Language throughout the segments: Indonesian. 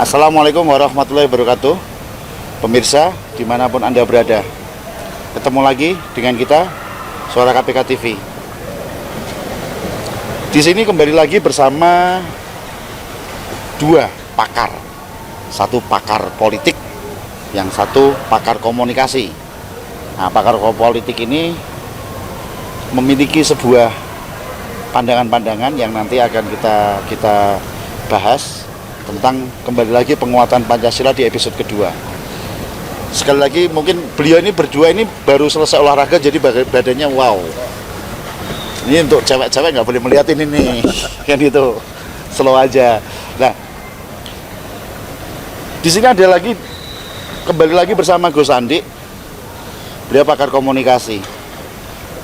Assalamualaikum warahmatullahi wabarakatuh. Pemirsa dimanapun Anda berada, ketemu lagi dengan kita Suara KPK TV. Di sini kembali lagi bersama dua pakar, satu pakar politik, yang satu pakar komunikasi. Nah, pakar politik ini memiliki sebuah pandangan-pandangan yang nanti akan kita bahas tentang kembali lagi penguatan Pancasila di episode kedua. Sekali lagi, mungkin beliau ini berdua ini baru selesai olahraga, jadi badannya wow. Ini untuk cewek-cewek nggak boleh melihat ini nih, kan itu, slow aja. Nah, di sini ada lagi, kembali lagi bersama Gus Andi, beliau pakar komunikasi,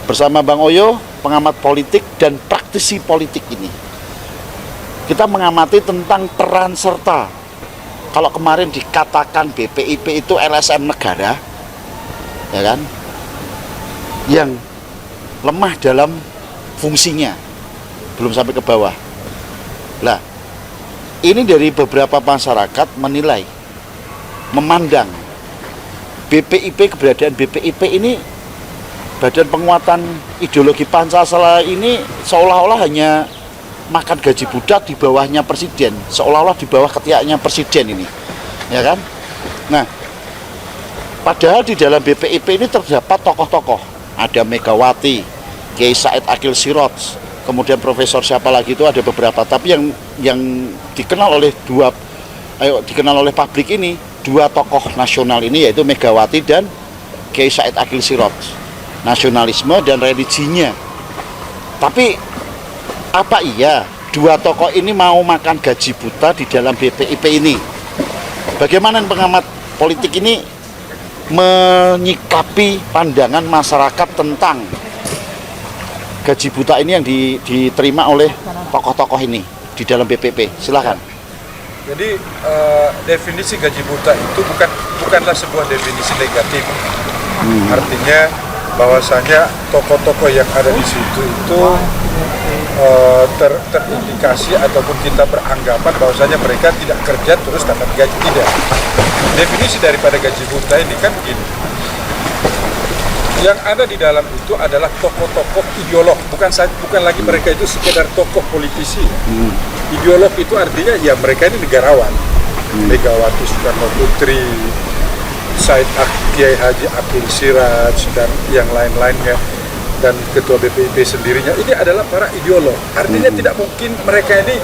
bersama Bang Oyo, pengamat politik dan praktisi politik ini. Kita mengamati tentang peran serta. Kalau kemarin dikatakan BPIP itu LSM negara, ya kan, yang lemah dalam fungsinya, belum sampai ke bawah. Nah, ini dari beberapa masyarakat menilai, memandang BPIP, keberadaan BPIP ini, Badan Penguatan Ideologi Pancasila ini, seolah-olah hanya makan gaji budak di bawahnya presiden, seolah-olah di bawah ketiaknya presiden ini, ya kan? Nah, padahal di dalam BPIP ini terdapat tokoh-tokoh, ada Megawati, Kiai Said Akil Siraj, kemudian profesor siapa lagi itu ada beberapa, tapi yang dikenal oleh dikenal oleh publik ini dua tokoh nasional ini, yaitu Megawati dan Kiai Said Akil Siraj, nasionalisme dan religinya. Tapi apa iya dua tokoh ini mau makan gaji buta di dalam BPIP ini? Bagaimana pengamat politik ini menyikapi pandangan masyarakat tentang gaji buta ini yang diterima oleh tokoh-tokoh ini di dalam BPIP? Silahkan. Jadi definisi gaji buta itu bukanlah sebuah definisi negatif. Artinya bahwasanya tokoh-tokoh yang ada di situ itu terindikasi ataupun kita beranggapan bahwasanya mereka tidak kerja terus dapat gaji. Tidak. Definisi daripada gaji buta ini kan begini. Yang ada di dalam itu adalah tokoh-tokoh ideolog, bukan lagi mereka itu sekedar tokoh politisi. Ideolog itu artinya ya mereka ini negarawan. Megawati Soekarno Putri, Kiai Haji Akil Siraj dan yang lain-lainnya, dan ketua BPIP sendirinya, ini adalah para ideolog. Artinya tidak mungkin mereka ini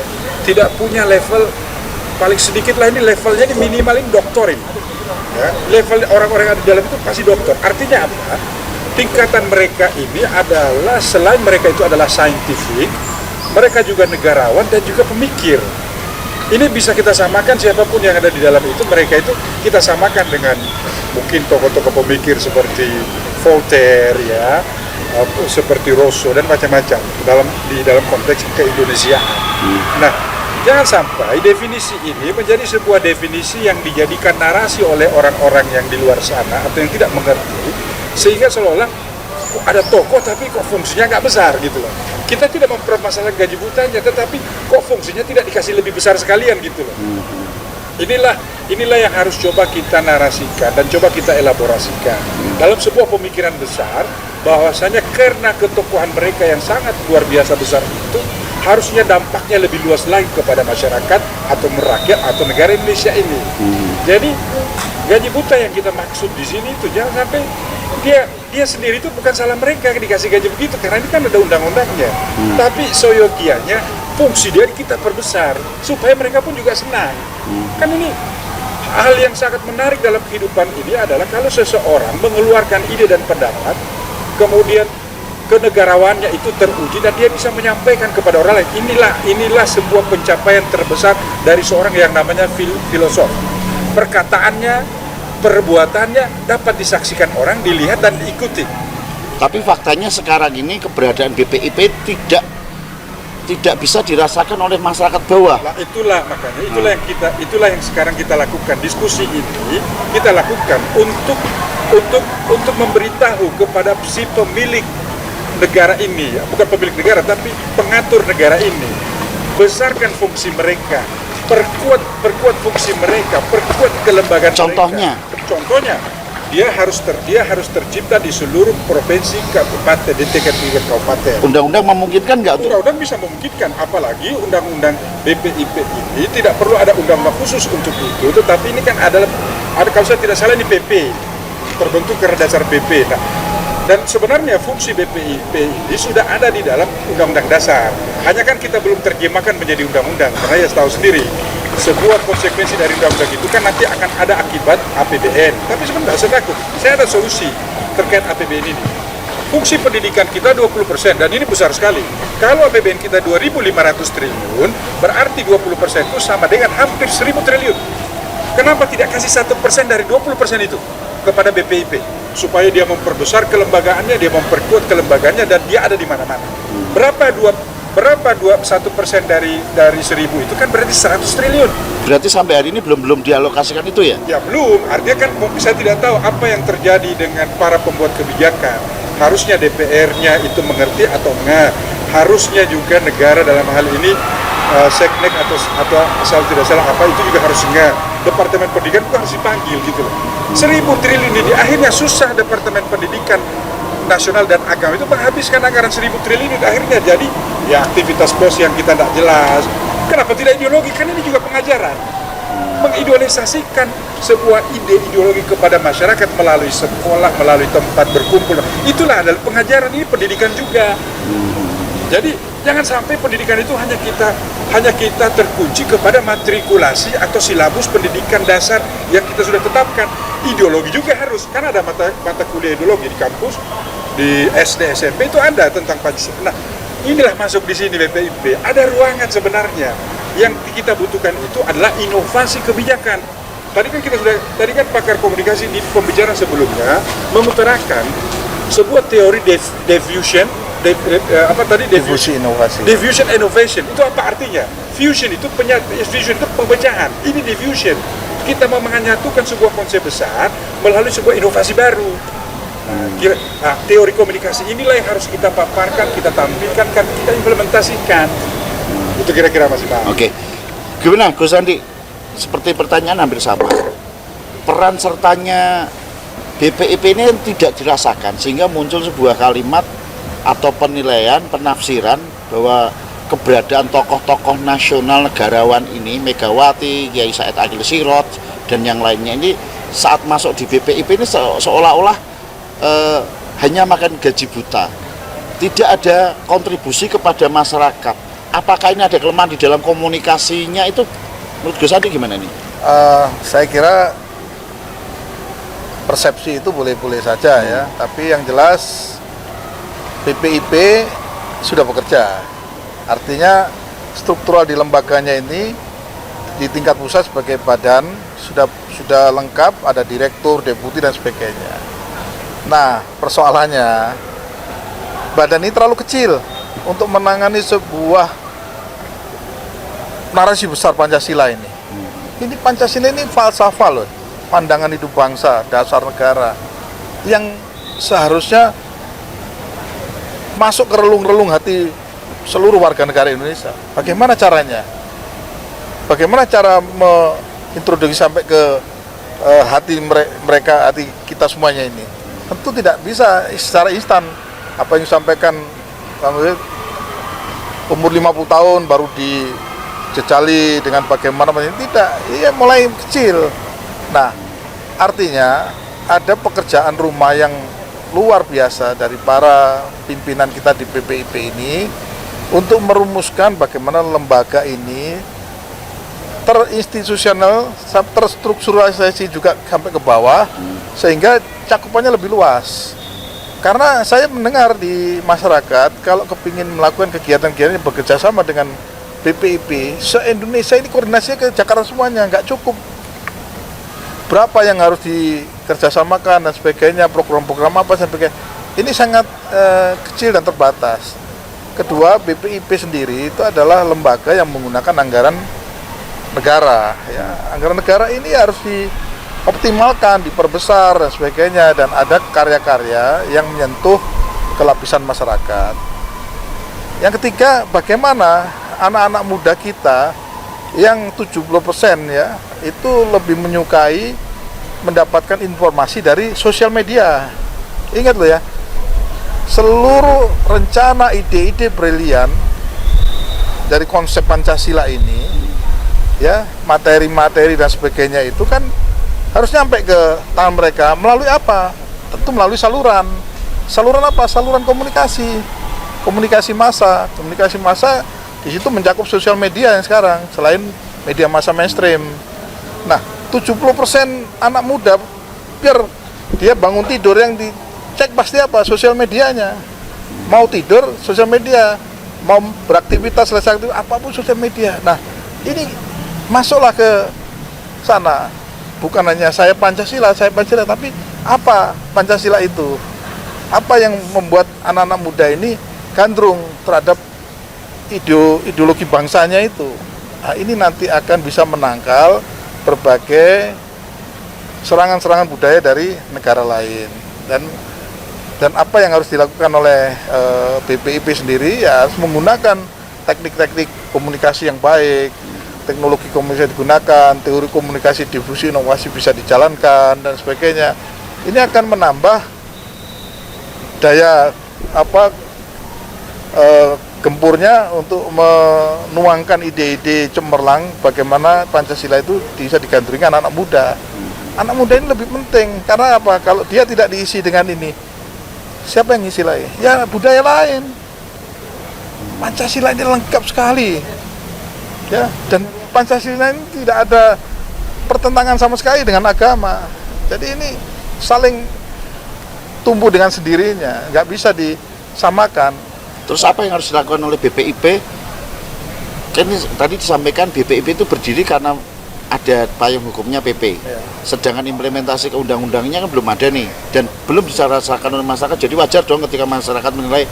tidak punya level, paling sedikit lah ini levelnya ini minimalin doktor ini. Ya, level orang-orang yang ada di dalam itu pasti doktor. Artinya apa? Tingkatan mereka ini adalah, selain mereka itu adalah saintifik, mereka juga negarawan dan juga pemikir. Ini bisa kita samakan, siapapun yang ada di dalam itu, mereka itu kita samakan dengan mungkin tokoh-tokoh pemikir seperti Voltaire, ya, seperti Rousseau dan macam-macam di dalam konteks keindonesiaan. Nah, jangan sampai definisi ini menjadi sebuah definisi yang dijadikan narasi oleh orang-orang yang di luar sana atau yang tidak mengerti, sehingga seolah-olah ada tokoh tapi kok fungsinya nggak besar gitu loh. Kita tidak mempermasalahkan gaji butanya, tetapi kok fungsinya tidak dikasih lebih besar sekalian gitu loh. Inilah yang harus coba kita narasikan dan coba kita elaborasikan dalam sebuah pemikiran besar, bahwasanya karena ketokohan mereka yang sangat luar biasa besar itu, harusnya dampaknya lebih luas lagi kepada masyarakat atau merakyat atau negara Indonesia ini. Jadi gaji buta yang kita maksud di sini itu jangan sampai dia sendiri itu bukan salah mereka dikasih gaji begitu, karena ini kan ada undang-undangnya. Tapi soyogianya fungsi dia kita perbesar supaya mereka pun juga senang. Kan ini hal yang sangat menarik dalam kehidupan ini adalah kalau seseorang mengeluarkan ide dan pendapat, kemudian kenegarawannya itu teruji dan dia bisa menyampaikan kepada orang lain. Inilah sebuah pencapaian terbesar dari seorang yang namanya filosof. Perkataannya, perbuatannya dapat disaksikan orang, dilihat dan diikuti. Tapi faktanya sekarang ini keberadaan BPIP tidak bisa dirasakan oleh masyarakat bawah. Nah, itulah yang sekarang kita lakukan. Diskusi ini kita lakukan untuk memberitahu kepada si pemilik negara ini, bukan pemilik negara tapi pengatur negara ini, besarkan fungsi mereka, perkuat fungsi mereka, perkuat kelembagaan Contohnya? mereka. Contohnya, dia harus tercipta di seluruh provinsi kabupaten, di tingkat kabupaten. Undang-undang memungkinkan nggak tuh? Undang-undang bisa memungkinkan, apalagi undang-undang BPIP ini tidak perlu ada undang-undang khusus untuk itu, tetapi ini kan ada kalau saya tidak salah ini PP, terbentuk karena dasar PP. Nah, dan sebenarnya fungsi BPIP ini sudah ada di dalam undang-undang dasar. Hanya kan kita belum terjemahkan menjadi undang-undang, karena ya tahu sendiri, sebuah konsekuensi dari undang-undang itu kan nanti akan ada akibat APBN. Tapi sebentar, saya takut. Saya ada solusi terkait APBN ini. Fungsi pendidikan kita 20%, dan ini besar sekali. Kalau APBN kita 2.500 triliun, berarti 20% itu sama dengan hampir 1.000 triliun. Kenapa tidak kasih 1% dari 20% itu kepada BPIP? Supaya dia memperbesar kelembagaannya, dia memperkuat kelembagaannya, dan dia ada di mana-mana. Berapa 1% dari 1.000 itu kan berarti 100 triliun. Berarti sampai hari ini belum dialokasikan itu ya? Ya belum, artinya kan saya tidak tahu apa yang terjadi dengan para pembuat kebijakan. Harusnya DPR-nya itu mengerti atau enggak. Harusnya juga negara dalam hal ini Seknek atau asal tidak salah apa itu juga harus enggak. Departemen Pendidikan itu harus dipanggil gitu loh. 1.000 triliun ini akhirnya susah Departemen Pendidikan Nasional dan Agama itu menghabiskan anggaran 1.000 triliun itu akhirnya jadi ya aktivitas pos yang kita tidak jelas. Kenapa tidak ideologi? Kan ini juga pengajaran. Mengidealisasikan sebuah ide ideologi kepada masyarakat melalui sekolah, melalui tempat berkumpul. Itulah adalah pengajaran, ini pendidikan juga. Jadi jangan sampai pendidikan itu hanya kita terkunci kepada matrikulasi atau silabus pendidikan dasar yang kita sudah tetapkan. Ideologi juga harus, kan ada mata kuliah ideologi di kampus, di SD SMP itu ada tentang Pancasila. Nah, inilah masuk di sini BPIP. Ada ruangan sebenarnya yang kita butuhkan itu adalah inovasi kebijakan. Tadi kan pakar komunikasi di pembicaraan sebelumnya memutarakan sebuah teori diffusion inovasi. Diffusion innovation itu apa artinya? Fusion itu pemecahan. Ini diffusion. Kita mau menyatukan sebuah konsep besar melalui sebuah inovasi baru. Teori komunikasi inilah yang harus kita paparkan, kita tampilkan, kita implementasikan. Itu kira-kira Mas Bang. Oke. Gimana Gus Andi? Seperti pertanyaan hampir sama. Peran sertanya BPIP ini tidak dirasakan sehingga muncul sebuah kalimat atau penilaian, penafsiran bahwa keberadaan tokoh-tokoh nasional negarawan ini, Megawati, Kiai Said Akil Sirot, dan yang lainnya ini saat masuk di BPIP ini seolah-olah hanya makan gaji buta. Tidak ada kontribusi kepada masyarakat. Apakah ini ada kelemahan di dalam komunikasinya itu? Menurut Gus Andi gimana nih? Saya kira persepsi itu boleh-boleh saja ya, tapi yang jelas BPIP sudah bekerja. Artinya struktural di lembaganya ini di tingkat pusat sebagai badan sudah lengkap, ada direktur, deputi dan sebagainya. Nah, persoalannya badan ini terlalu kecil untuk menangani sebuah narasi besar Pancasila ini. Ini Pancasila ini falsafah loh, pandangan hidup bangsa, dasar negara yang seharusnya masuk ke relung-relung hati seluruh warga negara Indonesia. Bagaimana caranya? Bagaimana cara mengintroduksi sampai ke hati mereka, hati kita semuanya ini? Tentu tidak bisa secara instan. Apa yang disampaikan umur 50 tahun baru dijejali dengan bagaimana, tidak, iya mulai kecil. Nah, artinya ada pekerjaan rumah yang luar biasa dari para pimpinan kita di BPIP ini untuk merumuskan bagaimana lembaga ini terinstitusional, terstrukturalisasi juga sampai ke bawah sehingga cakupannya lebih luas. Karena saya mendengar di masyarakat kalau kepingin melakukan kegiatan-kegiatan yang bekerja sama dengan BPIP, se-Indonesia ini koordinasinya ke Jakarta semuanya, nggak cukup. Berapa yang harus dikerjasamakan dan sebagainya, program-program apa dan sebagainya. Ini sangat kecil dan terbatas. Kedua, BPIP sendiri itu adalah lembaga yang menggunakan anggaran negara. Ya. Anggaran negara ini harus dioptimalkan, diperbesar dan sebagainya, dan ada karya-karya yang menyentuh kelapisan masyarakat. Yang ketiga, bagaimana anak-anak muda kita yang 70% ya itu lebih menyukai mendapatkan informasi dari sosial media. Ingat loh ya, seluruh rencana ide-ide brilian dari konsep Pancasila ini ya, materi-materi dan sebagainya itu kan harus nyampe ke tangan mereka melalui apa? Tentu melalui saluran apa? Saluran komunikasi massa di situ mencakup sosial media yang sekarang selain media massa mainstream. Nah, 70% anak muda biar dia bangun tidur yang dicek pasti apa? Sosial medianya. Mau tidur sosial media, mau beraktivitas selesai aktivitas apapun sosial media. Nah, ini masuklah ke sana. Bukan hanya saya Pancasila, tapi apa Pancasila itu? Apa yang membuat anak-anak muda ini gandrung terhadap ideologi bangsanya itu? Nah, ini nanti akan bisa menangkal berbagai serangan-serangan budaya dari negara lain. Dan apa yang harus dilakukan oleh BPIP sendiri ya harus menggunakan teknik-teknik komunikasi yang baik, teknologi komunikasi digunakan, teori komunikasi difusi inovasi bisa dijalankan dan sebagainya. Ini akan menambah daya gempurnya untuk menuangkan ide-ide cemerlang bagaimana Pancasila itu bisa digandrungi anak-anak muda. Anak muda ini lebih penting karena apa? Kalau dia tidak diisi dengan ini, siapa yang ngisi lagi? Ya budaya lain. Pancasila ini lengkap sekali, ya. Dan Pancasila ini tidak ada pertentangan sama sekali dengan agama. Jadi ini saling tumbuh dengan sendirinya, nggak bisa disamakan. Terus apa yang harus dilakukan oleh BPIP? Kan tadi disampaikan BPIP itu berdiri karena ada payung hukumnya PP. Ya. Sedangkan implementasi ke undang-undangnya kan belum ada nih dan belum dirasakan oleh masyarakat. Jadi wajar dong ketika masyarakat menilai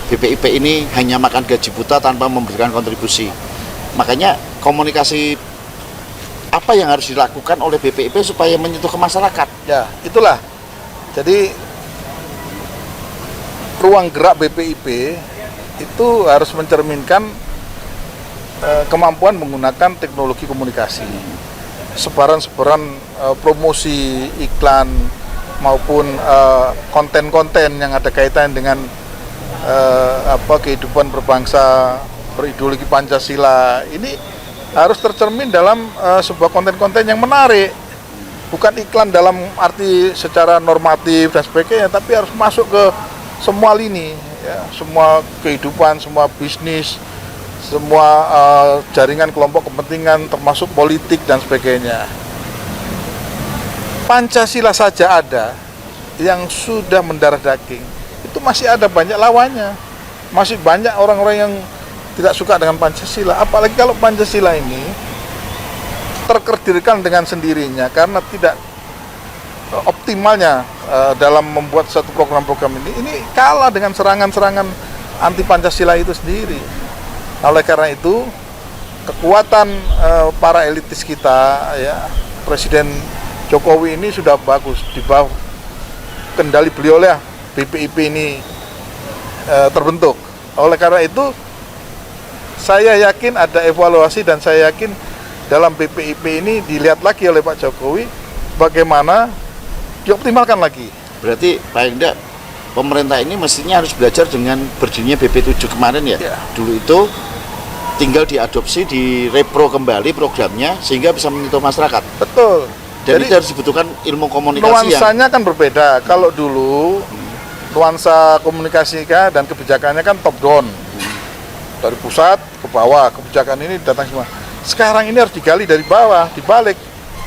BPIP ini hanya makan gaji buta tanpa memberikan kontribusi. Makanya komunikasi apa yang harus dilakukan oleh BPIP supaya menyentuh ke masyarakat? Ya, itulah. Jadi ruang gerak BPIP itu harus mencerminkan kemampuan menggunakan teknologi komunikasi, sebaran-sebaran promosi iklan maupun konten-konten yang ada kaitan dengan kehidupan berbangsa, berideologi Pancasila ini harus tercermin dalam sebuah konten-konten yang menarik, bukan iklan dalam arti secara normatif dan sebagainya, tapi harus masuk ke semua lini, ya, semua kehidupan, semua bisnis, semua jaringan kelompok kepentingan termasuk politik dan sebagainya. Pancasila saja ada yang sudah mendarah daging, itu masih ada banyak lawannya, masih banyak orang-orang yang tidak suka dengan Pancasila. Apalagi kalau Pancasila ini terkerdilkan dengan sendirinya karena tidak optimalnya dalam membuat satu program-program ini kalah dengan serangan-serangan anti Pancasila itu sendiri. Oleh karena itu kekuatan para elitis kita, ya, Presiden Jokowi ini sudah bagus, di bawah kendali beliau lah BPIP ini terbentuk. Oleh karena itu saya yakin ada evaluasi dan saya yakin dalam BPIP ini dilihat lagi oleh Pak Jokowi bagaimana dioptimalkan lagi. Berarti paling tidak pemerintah ini mestinya harus belajar dengan berdirinya BP7 kemarin ya. Dulu itu tinggal diadopsi, direpro kembali programnya sehingga bisa menyentuh masyarakat. Betul. Dan itu harus dibutuhkan ilmu komunikasi nuansanya kan berbeda. Kalau dulu nuansa komunikasi dan kebijakannya kan top down, dari pusat ke bawah, kebijakan ini datang semua. Sekarang ini harus digali dari bawah, dibalik,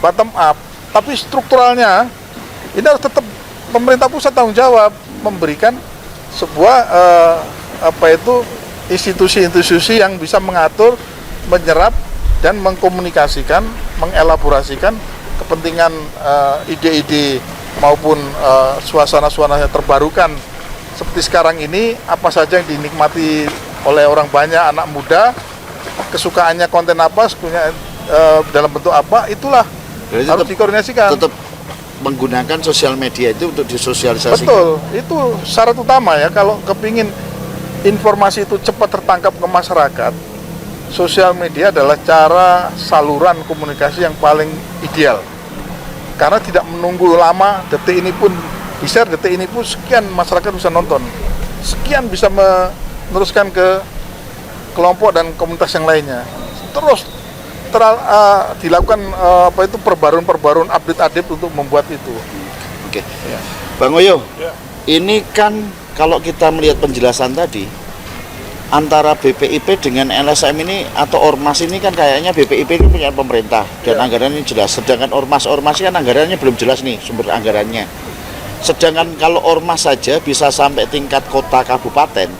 bottom up. Tapi strukturalnya ini harus tetap pemerintah pusat tanggung jawab memberikan sebuah institusi-institusi yang bisa mengatur, menyerap dan mengkomunikasikan, mengelaborasikan kepentingan ide-ide maupun suasana-suasana terbarukan seperti sekarang ini. Apa saja yang dinikmati oleh orang banyak, anak muda, kesukaannya konten apa, dalam bentuk apa, itulah jadi harus dikoordinasikan. Tetap menggunakan sosial media itu untuk disosialisasikan. Betul, itu syarat utama ya. Kalau kepingin informasi itu cepat tertangkap ke masyarakat, sosial media adalah cara saluran komunikasi yang paling ideal. Karena tidak menunggu lama, detik ini pun sekian masyarakat bisa nonton. Sekian bisa meneruskan ke kelompok dan komunitas yang lainnya. Terus dilakukan perbaruan update untuk membuat itu. Oke. Bang Oyo, ini kan kalau kita melihat penjelasan tadi, antara BPIP dengan LSM ini atau Ormas ini kan kayaknya BPIP ini punya pemerintah dan anggarannya jelas, sedangkan Ormas kan anggarannya belum jelas nih sumber anggarannya. Sedangkan kalau Ormas saja bisa sampai tingkat kota kabupaten,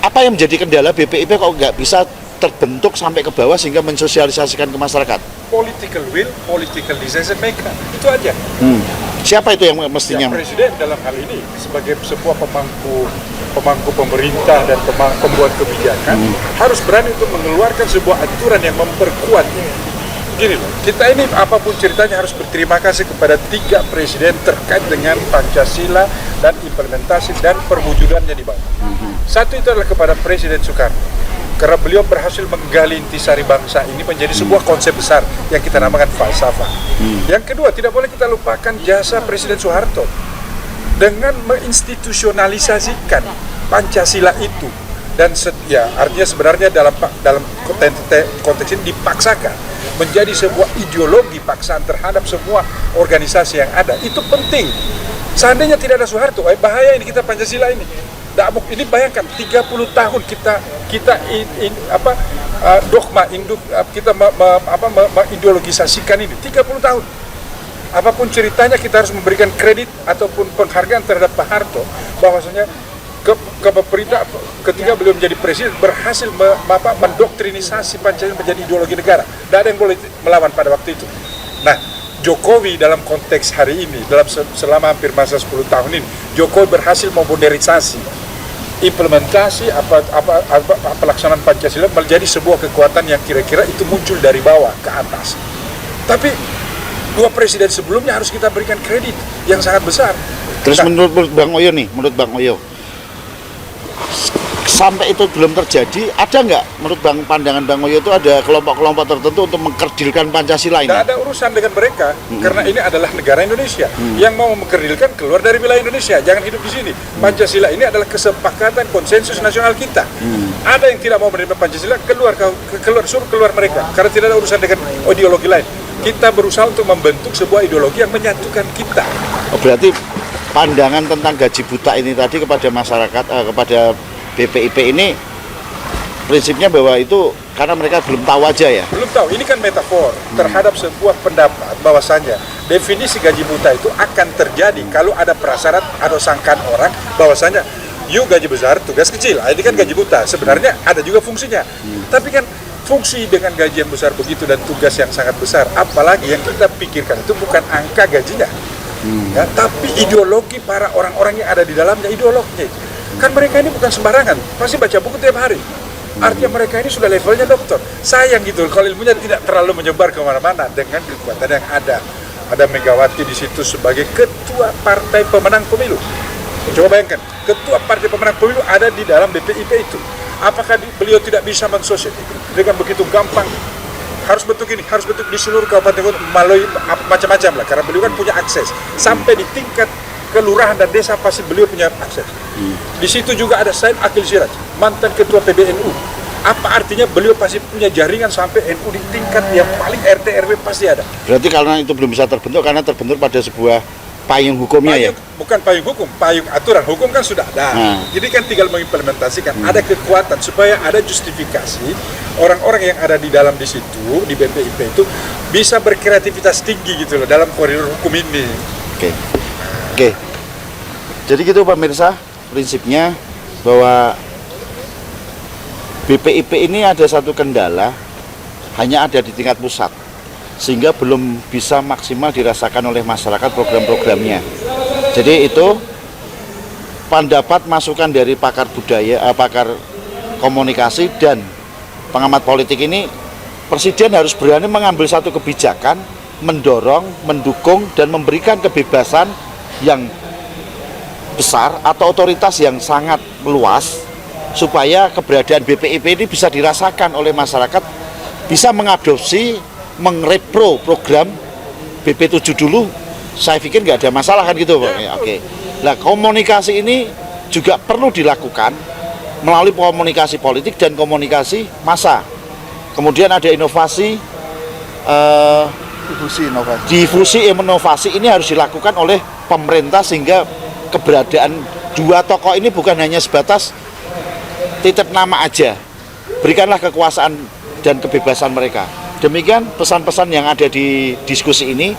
apa yang menjadi kendala BPIP kok nggak bisa terbentuk sampai ke bawah sehingga mensosialisasikan ke masyarakat? Political will, political decision maker, itu aja. Siapa itu yang mestinya? Ya, presiden dalam hal ini sebagai sebuah pemangku pemerintah dan pembuat kebijakan harus berani untuk mengeluarkan sebuah aturan yang memperkuat. Gini loh, kita ini apapun ceritanya harus berterima kasih kepada 3 presiden terkait dengan Pancasila dan implementasi dan perwujudannya di bawah. Satu itu adalah kepada Presiden Soekarno, karena beliau berhasil menggali intisari bangsa ini menjadi sebuah konsep besar yang kita namakan falsafah. Yang kedua, tidak boleh kita lupakan jasa Presiden Soeharto dengan menginstitusionalisasikan Pancasila itu, dan artinya sebenarnya dalam konteks ini dipaksakan menjadi sebuah ideologi paksaan terhadap semua organisasi yang ada. Itu penting. Seandainya tidak ada Soeharto, bahaya ini kita Pancasila ini. Ini bayangkan 30 tahun kita dogma induk kita mengideologisasikan ini 30 tahun. Apapun ceritanya kita harus memberikan kredit ataupun penghargaan terhadap Pak Harto bahwasanya ke pemerintah ketika beliau menjadi presiden berhasil mendoktrinisasi Pancasila menjadi ideologi negara. Tidak ada yang boleh melawan pada waktu itu. Nah, Jokowi dalam konteks hari ini, selama hampir masa 10 tahun ini, Jokowi berhasil memodernisasi implementasi pelaksanaan Pancasila menjadi sebuah kekuatan yang kira-kira itu muncul dari bawah ke atas. Tapi 2 presiden sebelumnya harus kita berikan kredit yang sangat besar. Terus menurut Bang Oyo nih, sampai itu belum terjadi, ada nggak menurut pandangan Bang Oyo itu ada kelompok-kelompok tertentu untuk mengkerdilkan Pancasila ini? Tidak ada urusan dengan mereka, karena ini adalah negara Indonesia. Yang mau mengkerdilkan keluar dari wilayah Indonesia, jangan hidup di sini. Pancasila ini adalah kesepakatan konsensus nasional kita. Ada yang tidak mau menerima Pancasila, suruh keluar mereka, karena tidak ada urusan dengan ideologi lain. Kita berusaha untuk membentuk sebuah ideologi yang menyatukan kita. Oh, berarti pandangan tentang gaji buta ini tadi kepada masyarakat, kepada BPIP ini prinsipnya bahwa itu karena mereka belum tahu aja ya? Belum tahu, ini kan metafor terhadap sebuah pendapat bahwasanya definisi gaji buta itu akan terjadi kalau ada prasyarat atau sangkaan orang bahwasanya yuk gaji besar, tugas kecil. Ini kan gaji buta, sebenarnya ada juga fungsinya. Tapi kan fungsi dengan gaji yang besar begitu dan tugas yang sangat besar, apalagi yang kita pikirkan itu bukan angka gajinya, ya, tapi ideologi para orang-orang yang ada di dalamnya, ideologinya itu. Kan mereka ini bukan sembarangan, pasti baca buku tiap hari. Artinya mereka ini sudah levelnya doktor. Sayang gitu kalau ilmunya tidak terlalu menyebar kemana-mana dengan kekuatan yang ada. Ada Megawati di situ sebagai ketua partai pemenang pemilu. Coba bayangkan, ketua partai pemenang pemilu ada di dalam BPIP itu. Apakah beliau tidak bisa mensosialisasikan dengan begitu gampang? Harus bentuk ini, harus bentuk di seluruh kabupaten kota melalui macam-macam lah. Karena beliau kan punya akses sampai di tingkat kelurahan dan desa pasti beliau punya akses. Di situ juga ada Said Akil Siraj, mantan ketua PBNU. Apa artinya beliau pasti punya jaringan sampai NU di tingkat yang paling RT RW pasti ada. Berarti karena itu belum bisa terbentuk karena terbentuk pada sebuah payung hukumnya ya? Bukan payung hukum, payung aturan. Hukum kan sudah ada. Jadi kan tinggal mengimplementasikan. Ada kekuatan supaya ada justifikasi orang-orang yang ada di dalam di situ di BPIP itu bisa berkreativitas tinggi gitu loh dalam koridor hukum ini. Oke. Jadi gitu pemirsa, prinsipnya bahwa BPIP ini ada satu kendala, hanya ada di tingkat pusat, sehingga belum bisa maksimal dirasakan oleh masyarakat program-programnya. Jadi itu pendapat masukan dari pakar budaya, pakar komunikasi dan pengamat politik ini, Presiden harus berani mengambil satu kebijakan, mendorong, mendukung dan memberikan kebebasan yang besar atau otoritas yang sangat luas supaya keberadaan BPIP ini bisa dirasakan oleh masyarakat, bisa mengadopsi, mengrepro program BP7 dulu. Saya pikir nggak ada masalah kan gitu, Pak. Ya, oke. Nah, komunikasi ini juga perlu dilakukan melalui komunikasi politik dan komunikasi massa. Kemudian ada inovasi, difusi inovasi ini harus dilakukan oleh pemerintah sehingga keberadaan dua tokoh ini bukan hanya sebatas titip nama aja. Berikanlah kekuasaan dan kebebasan mereka. Demikian pesan-pesan yang ada di diskusi ini.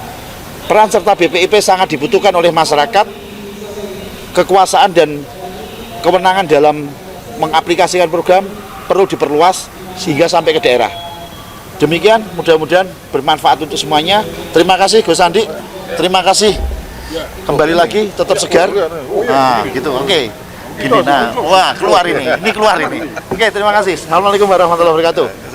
Peran serta BPIP sangat dibutuhkan oleh masyarakat. Kekuasaan dan kewenangan dalam mengaplikasikan program perlu diperluas sehingga sampai ke daerah. Demikian, mudah-mudahan bermanfaat untuk semuanya. Terima kasih Gus Andi. Terima kasih. Kembali lagi, tetap segar. Nah, gitu. Oke. Gini, nah, wah keluar ini keluar ini. Oke, terima kasih. Assalamualaikum warahmatullahi wabarakatuh.